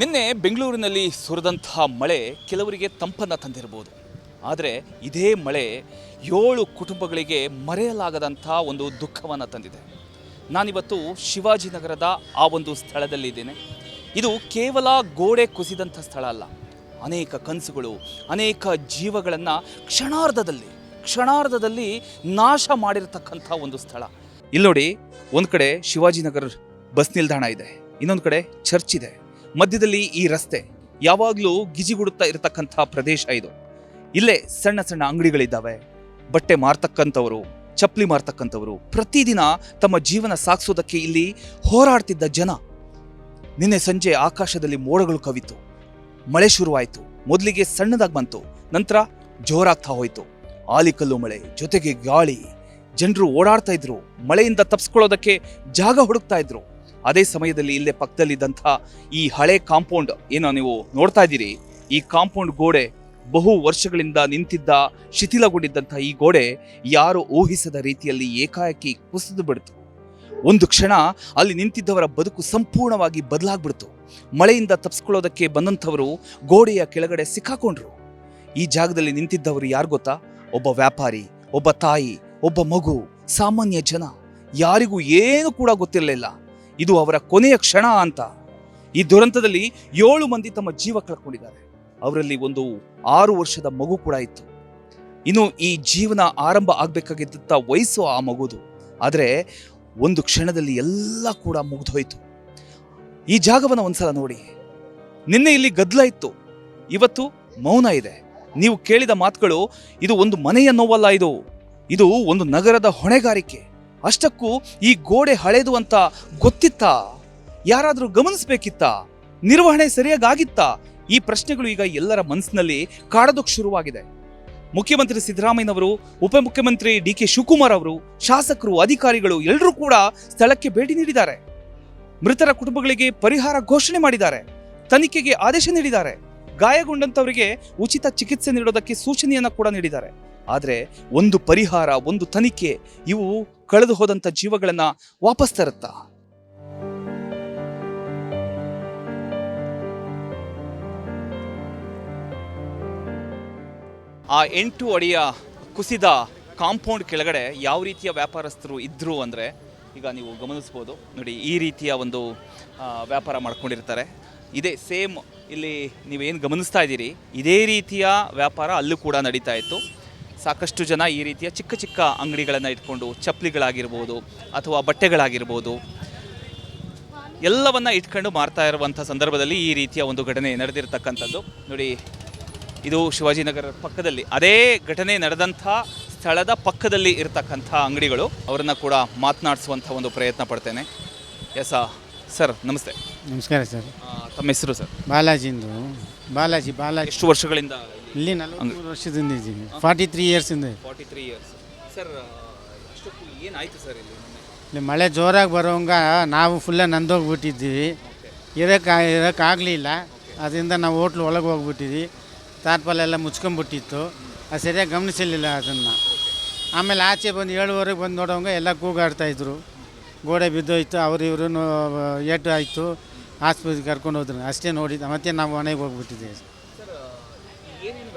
ನಿನ್ನೆ ಬೆಂಗಳೂರಿನಲ್ಲಿ ಸುರಿದಂತಹ ಮಳೆ ಕೆಲವರಿಗೆ ತಂಪನ್ನು ತಂದಿರಬಹುದು. ಆದರೆ ಇದೇ ಮಳೆ 7 ಕುಟುಂಬಗಳಿಗೆ ಮರೆಯಲಾಗದಂಥ ಒಂದು ದುಃಖವನ್ನು ತಂದಿದೆ. ನಾನಿವತ್ತು ಶಿವಾಜಿನಗರದ ಆ ಒಂದು ಸ್ಥಳದಲ್ಲಿದ್ದೇನೆ. ಇದು ಕೇವಲ ಗೋಡೆ ಕುಸಿದಂಥ ಸ್ಥಳ ಅಲ್ಲ. ಅನೇಕ ಕನಸುಗಳು, ಅನೇಕ ಜೀವಗಳನ್ನು ಕ್ಷಣಾರ್ಧದಲ್ಲಿ ನಾಶ ಮಾಡಿರತಕ್ಕಂಥ ಒಂದು ಸ್ಥಳ. ಇಲ್ಲಿ ನೋಡಿ, ಒಂದು ಕಡೆ ಶಿವಾಜಿನಗರ ಬಸ್ ನಿಲ್ದಾಣ ಇದೆ, ಇನ್ನೊಂದು ಕಡೆ ಚರ್ಚ್ ಇದೆ, ಮಧ್ಯದಲ್ಲಿ ಈ ರಸ್ತೆ ಯಾವಾಗಲೂ ಗಿಜಿಗುಡುತ್ತಾ ಇರತಕ್ಕಂಥ ಪ್ರದೇಶ ಇದು. ಇಲ್ಲೇ ಸಣ್ಣ ಸಣ್ಣ ಅಂಗಡಿಗಳಿದ್ದಾವೆ. ಬಟ್ಟೆ ಮಾರ್ತಕ್ಕಂಥವರು, ಚಪ್ಪಲಿ ಮಾರ್ತಕ್ಕಂಥವರು ಪ್ರತಿದಿನ ತಮ್ಮ ಜೀವನ ಸಾಗಿಸೋದಕ್ಕೆ ಇಲ್ಲಿ ಹೋರಾಡ್ತಿದ್ದ ಜನ. ನಿನ್ನೆ ಸಂಜೆ ಆಕಾಶದಲ್ಲಿ ಮೋಡಗಳು ಕವಿತು, ಮಳೆ ಶುರುವಾಯಿತು. ಮೊದಲಿಗೆ ಸಣ್ಣದಾಗಿ ಬಂತು, ನಂತರ ಜೋರಾಗ್ತಾ ಹೋಯಿತು. ಆಲಿಕಲ್ಲು ಮಳೆ ಜೊತೆಗೆ ಗಾಳಿ. ಜನರು ಓಡಾಡ್ತಾ ಇದ್ರು, ಮಳೆಯಿಂದ ತಪ್ಪಿಸ್ಕೊಳ್ಳೋದಕ್ಕೆ ಜಾಗ ಹುಡುಕ್ತಾ ಇದ್ರು. ಅದೇ ಸಮಯದಲ್ಲಿ ಇಲ್ಲೇ ಪಕ್ಕದಲ್ಲಿದ್ದಂಥ ಈ ಹಳೆ ಕಾಂಪೌಂಡ್ ಏನೋ ನೀವು ನೋಡ್ತಾ ಇದ್ದೀರಿ, ಈ ಕಾಂಪೌಂಡ್ ಗೋಡೆ ಬಹು ವರ್ಷಗಳಿಂದ ನಿಂತಿದ್ದ ಶಿಥಿಲಗೊಂಡಿದ್ದಂಥ ಈ ಗೋಡೆ ಯಾರು ಊಹಿಸದ ರೀತಿಯಲ್ಲಿ ಏಕಾಏಕಿ ಕುಸಿದು ಬಿಡ್ತು. ಒಂದು ಕ್ಷಣ ಅಲ್ಲಿ ನಿಂತಿದ್ದವರ ಬದುಕು ಸಂಪೂರ್ಣವಾಗಿ ಬದಲಾಗ್ಬಿಡ್ತು. ಮಳೆಯಿಂದ ತಪ್ಪಿಸ್ಕೊಳ್ಳೋದಕ್ಕೆ ಬಂದಂಥವರು ಗೋಡೆಯ ಕೆಳಗಡೆ ಸಿಕ್ಕಾಕೊಂಡ್ರು. ಈ ಜಾಗದಲ್ಲಿ ನಿಂತಿದ್ದವರು ಯಾರು ಗೊತ್ತಾ? ಒಬ್ಬ ವ್ಯಾಪಾರಿ, ಒಬ್ಬ ತಾಯಿ, ಒಬ್ಬ ಮಗು, ಸಾಮಾನ್ಯ ಜನ. ಯಾರಿಗೂ ಏನು ಕೂಡ ಗೊತ್ತಿರಲಿಲ್ಲ ಇದು ಅವರ ಕೊನೆಯ ಕ್ಷಣ ಅಂತ. ಈ ದುರಂತದಲ್ಲಿ 7 ಮಂದಿ ತಮ್ಮ ಜೀವ ಕಳ್ಕೊಂಡಿದ್ದಾರೆ. ಅವರಲ್ಲಿ ಒಂದು 6 ವರ್ಷದ ಮಗು ಕೂಡ ಇತ್ತು. ಇನ್ನು ಈ ಜೀವನ ಆರಂಭ ಆಗ್ಬೇಕಾಗಿದ್ದ ವಯಸ್ಸು ಆ ಮಗುದು. ಆದರೆ ಒಂದು ಕ್ಷಣದಲ್ಲಿ ಎಲ್ಲ ಕೂಡ ಮುಗಿದೋಯ್ತು. ಈ ಜಾಗವನ್ನು ಒಂದ್ಸಲ ನೋಡಿ. ನಿನ್ನೆ ಇಲ್ಲಿ ಗದ್ದಲ ಇತ್ತು, ಇವತ್ತು ಮೌನ ಇದೆ. ನೀವು ಕೇಳಿದ ಮಾತುಗಳು ಇದು ಒಂದು ಮನೆಯ ನೋವಲ್ಲ, ಇದು ಒಂದು ನಗರದ ಹೊಣೆಗಾರಿಕೆ. ಅಷ್ಟಕ್ಕೂ ಈ ಗೋಡೆ ಹಳೇದು ಅಂತ ಗೊತ್ತಿತ್ತಾ? ಯಾರಾದರೂ ಗಮನಿಸಬೇಕಿತ್ತಾ? ನಿರ್ವಹಣೆ ಸರಿಯಾಗಿತ್ತಾ? ಈ ಪ್ರಶ್ನೆಗಳು ಈಗ ಎಲ್ಲರ ಮನಸ್ಸಿನಲ್ಲಿ ಕಾಡೋದಕ್ಕೆ ಶುರುವಾಗಿದೆ. ಮುಖ್ಯಮಂತ್ರಿ ಸಿದ್ದರಾಮಯ್ಯನವರು, ಉಪಮುಖ್ಯಮಂತ್ರಿ ಡಿ.ಕೆ. ಶಿವಕುಮಾರ್ ಅವರು, ಶಾಸಕರು, ಅಧಿಕಾರಿಗಳು ಎಲ್ಲರೂ ಕೂಡ ಸ್ಥಳಕ್ಕೆ ಭೇಟಿ ನೀಡಿದ್ದಾರೆ. ಮೃತರ ಕುಟುಂಬಗಳಿಗೆ ಪರಿಹಾರ ಘೋಷಣೆ ಮಾಡಿದ್ದಾರೆ, ತನಿಖೆಗೆ ಆದೇಶ ನೀಡಿದ್ದಾರೆ, ಗಾಯಗೊಂಡಂತವರಿಗೆ ಉಚಿತ ಚಿಕಿತ್ಸೆ ನೀಡೋದಕ್ಕೆ ಸೂಚನೆಯನ್ನ ಕೂಡ ನೀಡಿದ್ದಾರೆ. ಆದರೆ ಒಂದು ಪರಿಹಾರ, ಒಂದು ತನಿಖೆ ಇವು ಕಳೆದು ಹೋದಂಥ ಜೀವಗಳನ್ನ ವಾಪಸ್ ತರುತ್ತಾ? ಆ 8 ಅಡಿಯ ಕುಸಿದ ಕಾಂಪೌಂಡ್ ಕೆಳಗಡೆ ಯಾವ ರೀತಿಯ ವ್ಯಾಪಾರಸ್ಥರು ಇದ್ರು ಅಂದರೆ ಈಗ ನೀವು ಗಮನಿಸ್ಬೋದು ನೋಡಿ. ಈ ರೀತಿಯ ಒಂದು ವ್ಯಾಪಾರ ಮಾಡ್ಕೊಂಡಿರ್ತಾರೆ. ಇದೇ ಸೇಮ್ ಇಲ್ಲಿ ನೀವೇನು ಗಮನಿಸ್ತಾ ಇದ್ದೀರಿ, ಇದೇ ರೀತಿಯ ವ್ಯಾಪಾರ ಅಲ್ಲೂ ಕೂಡ ನಡೀತಾ ಇತ್ತು. ಸಾಕಷ್ಟು ಜನ ಈ ರೀತಿಯ ಚಿಕ್ಕ ಚಿಕ್ಕ ಅಂಗಡಿಗಳನ್ನು ಇಟ್ಕೊಂಡು, ಚಪ್ಪಲಿಗಳಾಗಿರ್ಬೋದು ಅಥವಾ ಬಟ್ಟೆಗಳಾಗಿರ್ಬೋದು, ಎಲ್ಲವನ್ನ ಇಟ್ಕೊಂಡು ಮಾರ್ತಾ ಇರುವಂಥ ಸಂದರ್ಭದಲ್ಲಿ ಈ ರೀತಿಯ ಒಂದು ಘಟನೆ ನಡೆದಿರ್ತಕ್ಕಂಥದ್ದು ನೋಡಿ. ಇದು ಶಿವಾಜಿನಗರ ಪಕ್ಕದಲ್ಲಿ, ಅದೇ ಘಟನೆ ನಡೆದಂಥ ಸ್ಥಳದ ಪಕ್ಕದಲ್ಲಿ ಇರತಕ್ಕಂಥ ಅಂಗಡಿಗಳು. ಅವರನ್ನು ಕೂಡ ಮಾತನಾಡಿಸುವಂಥ ಒಂದು ಪ್ರಯತ್ನ ಪಡ್ತೇನೆ. ಎಸ್ ಸರ್, ನಮಸ್ತೆ. ನಮಸ್ಕಾರ ಸರ್. ತಮ್ಮ ಹೆಸರು ಸರ್? ಬಾಲಾಜಿ. ಎಷ್ಟು ವರ್ಷಗಳಿಂದ ಇಲ್ಲಿ? 43 ವರ್ಷದಿಂದ ಇದ್ದೀನಿ. 43 ಇಯರ್ಸಿಂದ. 43 ಇಯರ್ಸ್. ಸರ್, ಅಷ್ಟಕ್ಕೂ ಏನಾಯಿತು ಸರ್ ಇಲ್ಲಿ ಮಳೆ ಜೋರಾಗಿ ಬರೋಂಗ ನಾವು ಫುಲ್ಲ ನಂದೋಗ್ಬಿಟ್ಟಿದ್ದೀವಿ. ಇರೋಕ್ಕಾಗಲಿಲ್ಲ. ಅದರಿಂದ ನಾವು ಹೋಟ್ಲು ಒಳಗೆ ಹೋಗ್ಬಿಟ್ಟಿದ್ವಿ. ತಾರ್ಪಾಲೆಲ್ಲ ಮುಚ್ಕೊಂಡ್ಬಿಟ್ಟಿತ್ತು. ಅದು ಸರಿಯಾಗಿ ಗಮನಿಸಲಿಲ್ಲ ಅದನ್ನು. ಆಮೇಲೆ ಆಚೆ ಬಂದು 7:15 ಬಂದು ನೋಡೋಂಗ ಎಲ್ಲ ಕೂಗಾಡ್ತಾಯಿದ್ರು. ಗೋಡೆ ಬಿದ್ದೋಯ್ತು, ಅವರು ಇವರು ಏಟು ಆಯಿತು, ಆಸ್ಪತ್ರೆಗೆ ಕರ್ಕೊಂಡು ಹೋದ್ರು. ಅಷ್ಟೇ ನೋಡಿದ್ದು. ಮತ್ತೆ ನಾವು ಮನೆಗೆ ಹೋಗ್ಬಿಟ್ಟಿದ್ದೇವೆ.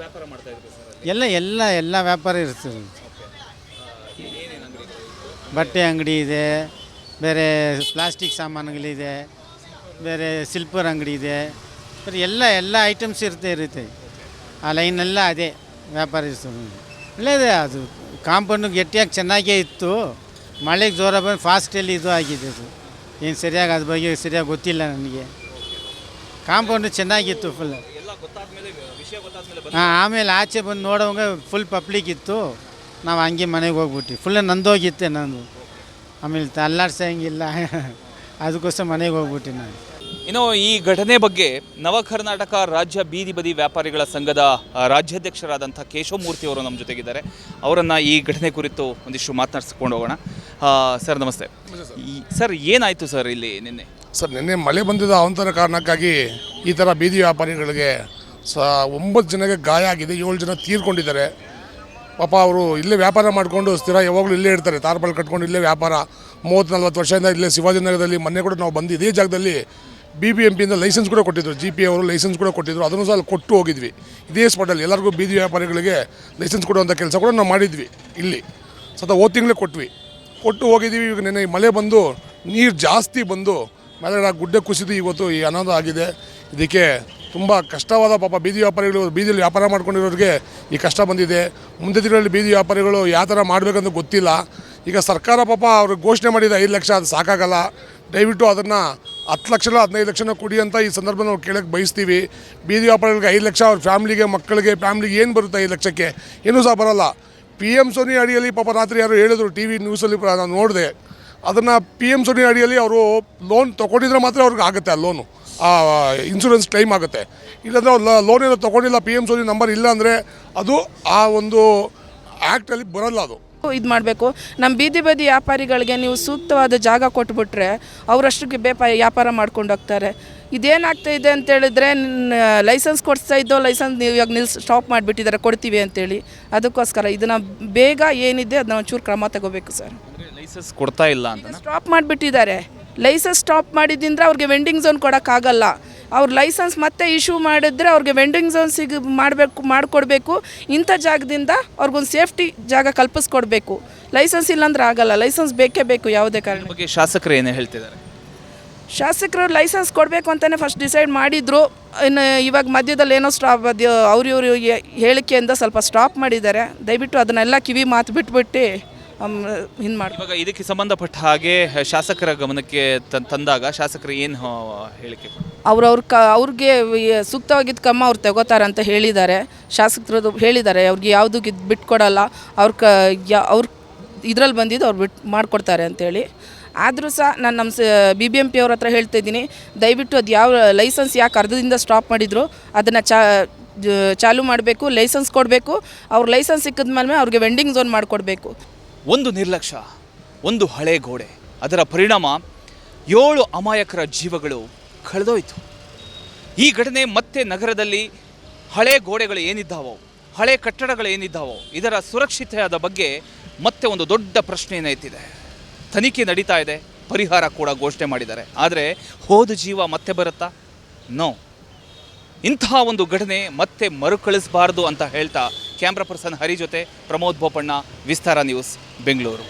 ಎಲ್ಲ ವ್ಯಾಪಾರ ಇರ್ತದೆ. ಬಟ್ಟೆ ಅಂಗಡಿ ಇದೆ, ಬೇರೆ ಪ್ಲಾಸ್ಟಿಕ್ ಸಾಮಾನುಗಳಿದೆ, ಬೇರೆ ಸಿಲ್ಪರ್ ಅಂಗಡಿ ಇದೆ, ಬರೀ ಎಲ್ಲ ಐಟಮ್ಸ್ ಇರುತ್ತೆ. ಆ ಲೈನೆಲ್ಲ ಅದೇ ವ್ಯಾಪಾರ ಇರ್ತದೆ. ಒಳ್ಳೆಯದೇ. ಅದು ಕಾಂಪೌಂಡು ಗಟ್ಟಿಯಾಗಿ ಚೆನ್ನಾಗೇ ಇತ್ತು. ಮಳೆಗೆ ಜೋರ ಬಂದು ಫಾಸ್ಟಲ್ಲಿ ಇದು ಆಗಿದೆ. ಅದು ಏನು ಸರಿಯಾಗಿ ಅದ್ರ ಬಗ್ಗೆ ಸರಿಯಾಗಿ ಗೊತ್ತಿಲ್ಲ ನನಗೆ. ಕಾಂಪೌಂಡು ಚೆನ್ನಾಗಿತ್ತು ಫುಲ್. ಆಮೇಲೆ ಆಚೆ ಬಂದು ನೋಡೋಂಗ ಫುಲ್ ಪಬ್ಲಿಕ್ ಇತ್ತು. ನಾವು ಹಂಗೆ ಮನೆಗೆ ಹೋಗ್ಬಿಟ್ಟು ಫುಲ್ ನಂದೋಗಿತ್ತೆ ನಾನು. ಆಮೇಲೆ ಅಲ್ಲಾಡ್ಸಂಗಿಲ್ಲ, ಅದಕ್ಕೋಸ್ಕರ ಮನೆಗೆ ಹೋಗ್ಬಿಟ್ಟು ನಾನು. ಇನ್ನು ಈ ಘಟನೆ ಬಗ್ಗೆ ನವ ಕರ್ನಾಟಕ ರಾಜ್ಯ ಬೀದಿ ಬದಿ ವ್ಯಾಪಾರಿಗಳ ಸಂಘದ ರಾಜ್ಯಾಧ್ಯಕ್ಷರಾದಂಥ ಕೇಶವಮೂರ್ತಿ ಅವರು ನಮ್ಮ ಜೊತೆಗಿದ್ದಾರೆ. ಅವರನ್ನು ಈ ಘಟನೆ ಕುರಿತು ಒಂದಿಷ್ಟು ಮಾತನಾಡಿಸ್ಕೊಂಡು ಹೋಗೋಣ. ಸರ್, ನಮಸ್ತೆ. ಸರ್, ಏನಾಯಿತು ಸರ್ ಇಲ್ಲಿ ನಿನ್ನೆ? ಸರ್, ನಿನ್ನೆ ಮಳೆ ಬಂದಿದ್ದ ಅವಂತರ ಕಾರಣಕ್ಕಾಗಿ ಈ ಥರ ಬೀದಿ ವ್ಯಾಪಾರಿಗಳಿಗೆ 9 ಜನಕ್ಕೆ ಗಾಯ ಆಗಿದೆ, 7 ಜನ ತೀರ್ಕೊಂಡಿದ್ದಾರೆ. ಪಾಪ ಅವರು ಇಲ್ಲೇ ವ್ಯಾಪಾರ ಮಾಡಿಕೊಂಡು ಸ್ಥಿರ ಯಾವಾಗಲೂ ಇಲ್ಲೇ ಇರ್ತಾರೆ. ತಾರ್ಪಾಲ್ ಕಟ್ಕೊಂಡು ಇಲ್ಲೇ ವ್ಯಾಪಾರ 30-40 ವರ್ಷದಿಂದ ಇಲ್ಲೇ ಶಿವಾಜಿನಗರದಲ್ಲಿ. ಮೊನ್ನೆ ಕೂಡ ನಾವು ಬಂದು ಇದೇ ಜಾಗದಲ್ಲಿ BBMPಯಿಂದ ಲೈಸೆನ್ಸ್ ಕೂಡ ಕೊಟ್ಟಿದ್ರು, GP ಅವರು ಲೈಸೆನ್ಸ್ ಕೂಡ ಕೊಟ್ಟಿದ್ರು. ಅದನ್ನು ಸಹ ಕೊಟ್ಟು ಹೋಗಿದ್ವಿ ಇದೇ ಸ್ಪಾಟಲ್ಲಿ. ಎಲ್ಲರಿಗೂ ಬೀದಿ ವ್ಯಾಪಾರಿಗಳಿಗೆ ಲೈಸೆನ್ಸ್ ಕೊಡುವಂಥ ಕೆಲಸ ಕೂಡ ನಾವು ಮಾಡಿದ್ವಿ ಇಲ್ಲಿ. ಹೋದ ತಿಂಗಳೇ ಕೊಟ್ಟು ಹೋಗಿದ್ದೀವಿ. ಈಗ ನೆನ್ನೆ ಮಳೆ ಬಂದು ನೀರು ಜಾಸ್ತಿ ಬಂದು ಮೇಲೆ ಗುಡ್ಡೆ ಕುಸಿದು ಇವತ್ತು ಈ ಅನಾಹುತ ಆಗಿದೆ. ಇದಕ್ಕೆ ತುಂಬ ಕಷ್ಟವಾದ ಪಾಪ ಬೀದಿ ವ್ಯಾಪಾರಿಗಳು, ಬೀದಿಯಲ್ಲಿ ವ್ಯಾಪಾರ ಮಾಡ್ಕೊಂಡಿರೋರಿಗೆ ಈ ಕಷ್ಟ ಬಂದಿದೆ. ಮುಂದೆ ದಿನಗಳಲ್ಲಿ ಬೀದಿ ವ್ಯಾಪಾರಿಗಳು ಯಾವ ಥರ ಮಾಡಬೇಕಂತ ಗೊತ್ತಿಲ್ಲ. ಈಗ ಸರ್ಕಾರ ಪಾಪ ಅವ್ರಿಗೆ ಘೋಷಣೆ ಮಾಡಿದೆ 5 ಲಕ್ಷ, ಅದು ಸಾಕಾಗಲ್ಲ. ದಯವಿಟ್ಟು ಅದನ್ನು 10 ಲಕ್ಷ 15 ಲಕ್ಷನ ಕೊಡಿ ಅಂತ ಈ ಸಂದರ್ಭ ನಾವು ಕೇಳಕ್ಕೆ ಬಯಸ್ತೀವಿ. ಬೀದಿ ವ್ಯಾಪಾರಿಗಳಿಗೆ 5 ಲಕ್ಷ, ಅವ್ರ ಫ್ಯಾಮ್ಲಿಗೆ, ಮಕ್ಕಳಿಗೆ, ಫ್ಯಾಮ್ಲಿಗೆ ಏನು ಬರುತ್ತೆ 5 ಲಕ್ಷಕ್ಕೆ? ಏನೂ ಸಹ ಬರೋಲ್ಲ. PM ಸೋನಿ ಅಡಿಯಲ್ಲಿ ಪಾಪ ರಾತ್ರಿ ಯಾರು ಹೇಳಿದ್ರು, TV ನ್ಯೂಸಲ್ಲಿ ನಾನು ನೋಡಿದೆ. ಅದನ್ನು PM ಸೋನಿ ಅಡಿಯಲ್ಲಿ ಅವರು ಲೋನ್ ತೊಗೊಂಡಿದ್ರೆ ಮಾತ್ರ ಅವ್ರಿಗೆ ಆಗುತ್ತೆ, ಆ ಲೋನು, ಆ ಇನ್ಶೂರೆನ್ಸ್ ಕ್ಲೈಮ್ ಆಗುತ್ತೆ. ಇಲ್ಲಾಂದರೆ ಅವ್ರು ಲೋನ್ ಏನೋ ತೊಗೊಂಡಿಲ್ಲ, PM ಸೋನಿ ನಂಬರ್ ಇಲ್ಲ ಅಂದರೆ ಅದು ಆ ಒಂದು ಆ್ಯಕ್ಟಲ್ಲಿ ಬರೋಲ್ಲ. ಅದು ಇದು ಮಾಡಬೇಕು. ನಮ್ಮ ಬೀದಿ ವ್ಯಾಪಾರಿಗಳಿಗೆ ನೀವು ಸೂಕ್ತವಾದ ಜಾಗ ಕೊಟ್ಬಿಟ್ರೆ ಅವರಷ್ಟಕ್ಕೆ ವ್ಯಾಪಾರ ಮಾಡ್ಕೊಂಡು ಹೋಗ್ತಾರೆ. ಇದೇನಾಗ್ತಾ ಇದೆ ಅಂತೇಳಿದ್ರೆ, ಲೈಸೆನ್ಸ್ ಕೊಡಿಸ್ತಾ ಇದ್ದೋ ಲೈಸೆನ್ಸ್ ನೀವು ಇವಾಗ ಸ್ಟಾಪ್ ಮಾಡಿಬಿಟ್ಟಿದ್ದಾರೆ, ಕೊಡ್ತೀವಿ ಅಂತೇಳಿ. ಅದಕ್ಕೋಸ್ಕರ ಇದನ್ನು ಬೇಗ ಏನಿದೆ ಅದನ್ನ ಒಂಚೂರು ಕ್ರಮ ತಗೋಬೇಕು ಸರ್. ಲೈಸೆನ್ಸ್ ಕೊಡ್ತಾ ಇಲ್ಲ ಅಂತ ಸ್ಟಾಪ್ ಮಾಡಿಬಿಟ್ಟಿದ್ದಾರೆ. ಲೈಸೆನ್ಸ್ ಸ್ಟಾಪ್ ಮಾಡಿದ್ದಿಂದ ಅವ್ರಿಗೆ ವೆಂಡಿಂಗ್ ಝೋನ್ ಕೊಡೋಕ್ಕಾಗಲ್ಲ. ಅವ್ರ ಲೈಸೆನ್ಸ್ ಮತ್ತೆ ಇಶ್ಯೂ ಮಾಡಿದ್ರೆ ಅವ್ರಿಗೆ ವೆಂಡಿಂಗ್ ಝೋನ್ ಮಾಡಿಕೊಡ್ಬೇಕು. ಇಂಥ ಜಾಗದಿಂದ ಅವ್ರಿಗೊಂದು ಸೇಫ್ಟಿ ಜಾಗ ಕಲ್ಪಿಸ್ಕೊಡ್ಬೇಕು. ಲೈಸೆನ್ಸ್ ಇಲ್ಲಾಂದ್ರೆ ಆಗಲ್ಲ. ಲೈಸೆನ್ಸ್ ಬೇಕೇ ಬೇಕು ಯಾವುದೇ ಕಾರಣ. ಬಗ್ಗೆ ಶಾಸಕರು ಏನೇ ಹೇಳ್ತಿದ್ದಾರೆ? ಶಾಸಕರು ಲೈಸೆನ್ಸ್ ಕೊಡಬೇಕು ಅಂತಲೇ ಫಸ್ಟ್ ಡಿಸೈಡ್ ಮಾಡಿದರು. ಇನ್ನು ಇವಾಗ ಮಧ್ಯದಲ್ಲಿ ಏನೋ ಸ್ಟಾಪ್, ಅದು ಅವ್ರಿವ್ರು ಹೇಳಿಕೆಯಿಂದ ಸ್ವಲ್ಪ ಸ್ಟಾಪ್ ಮಾಡಿದ್ದಾರೆ. ದಯವಿಟ್ಟು ಅದನ್ನೆಲ್ಲ ಕಿವಿ ಮಾತು ಬಿಟ್ಬಿಟ್ಟು ಹಿಂದೆ ಮಾಡಿ. ಇವಾಗ ಇದಕ್ಕೆ ಸಂಬಂಧಪಟ್ಟ ಹಾಗೆ ಶಾಸಕರ ಗಮನಕ್ಕೆ ತಂದಾಗ ಶಾಸಕರು ಏನು ಹೇಳಿಕೆ? ಅವ್ರಿಗೆ ಸೂಕ್ತವಾಗಿದ್ದ ಕ್ರಮ ಅವ್ರು ತಗೋತಾರೆ ಅಂತ ಹೇಳಿದ್ದಾರೆ. ಶಾಸಕರು ಹೇಳಿದ್ದಾರೆ ಅವ್ರಿಗೆ ಯಾವುದು ಬಿಟ್ಕೊಡಲ್ಲ, ಅವ್ರ ಇದ್ರಲ್ಲಿ ಬಂದಿದ್ದು ಅವ್ರು ಮಾಡಿಕೊಡ್ತಾರೆ ಅಂತೇಳಿ. ಆದರೂ ಸಹ ನಾನು ನಮ್ಮ BBMP ಅವ್ರ ಹತ್ರ ಹೇಳ್ತಾ ಇದ್ದೀನಿ, ದಯವಿಟ್ಟು ಅದು ಯಾವ ಲೈಸೆನ್ಸ್ ಯಾಕೆ ಅರ್ಧದಿಂದ ಸ್ಟಾಪ್ ಮಾಡಿದ್ರು ಅದನ್ನು ಚಾಲೂ ಮಾಡಬೇಕು. ಲೈಸೆನ್ಸ್ ಕೊಡಬೇಕು. ಅವ್ರ ಲೈಸೆನ್ಸ್ ಸಿಕ್ಕಿದ್ಮೇಲೆ ಅವ್ರಿಗೆ ವೆಂಡಿಂಗ್ ಝೋನ್ ಮಾಡಿಕೊಡ್ಬೇಕು. ಒಂದು ನಿರ್ಲಕ್ಷ್ಯ, ಒಂದು ಹಳೆ ಗೋಡೆ, ಅದರ ಪರಿಣಾಮ 7 ಅಮಾಯಕರ ಜೀವಗಳು ಕಳೆದೋಯ್ತು. ಈ ಘಟನೆ ಮತ್ತೆ ನಗರದಲ್ಲಿ ಹಳೆ ಗೋಡೆಗಳು ಏನಿದ್ದಾವೋ, ಹಳೆ ಕಟ್ಟಡಗಳು ಏನಿದ್ದಾವೋ, ಇದರ ಸುರಕ್ಷತೆಯಾದ ಬಗ್ಗೆ ಮತ್ತೆ ಒಂದು ದೊಡ್ಡ ಪ್ರಶ್ನೆಯನ್ನು ಎತ್ತಿದೆ. ತನಿಖೆ ನಡೀತಾ ಇದೆ, ಪರಿಹಾರ ಕೂಡ ಘೋಷಣೆ ಮಾಡಿದ್ದಾರೆ. ಆದರೆ ಹೋದ ಜೀವ ಮತ್ತೆ ಬರುತ್ತಾ? ನೋ. ಇಂತಹ ಒಂದು ಘಟನೆ ಮತ್ತೆ ಮರುಕಳಿಸಬಾರ್ದು ಅಂತ ಹೇಳ್ತಾ ಕ್ಯಾಮ್ರಾ ಪರ್ಸನ್ ಹರಿ ಜೊತೆ ಪ್ರಮೋದ್ ಬೋಪಣ್ಣ, ವಿಸ್ತಾರ ನ್ಯೂಸ್, ಬೆಂಗಳೂರು.